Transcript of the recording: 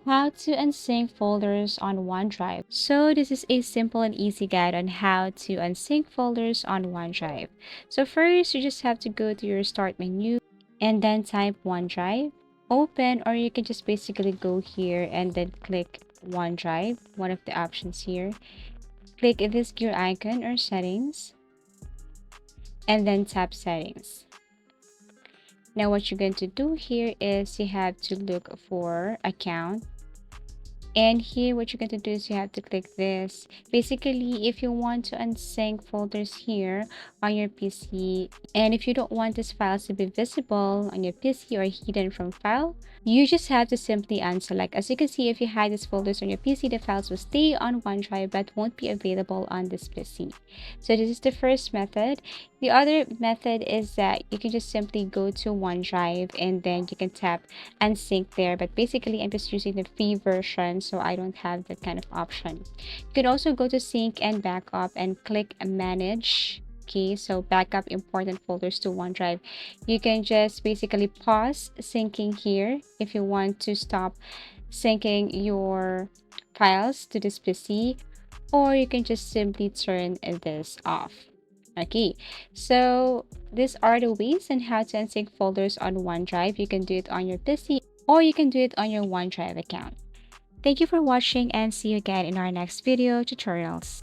How to unsync folders on OneDrive. So this is a simple and easy guide on how to unsync folders on OneDrive. So first, you just have to go to your start menu and then type OneDrive, open, or you can just basically go here and then click OneDrive, one of the options here. Click this gear icon or settings and then tap settings. Now what you're going to do here is you have to look for account. And here, what you're going to do is you have to click this. Basically, if you want to unsync folders here on your PC, and if you don't want these files to be visible on your PC or hidden from file, you just have to simply unselect. As you can see, if you hide these folders on your PC, the files will stay on OneDrive but won't be available on this PC. So this is the first method. The other method is that you can just simply go to OneDrive and then you can tap unsync there, but basically I'm just using the free version, so I don't have that kind of option. You can also go to sync and backup and click manage. Okay, so backup important folders to OneDrive. You can just basically pause syncing here if you want to stop syncing your files to this PC, or you can just simply turn this off. Okay, so these are the ways on how to unsync folders on OneDrive. You can do it on your PC or you can do it on your OneDrive account. Thank you for watching and see you again in our next video tutorials.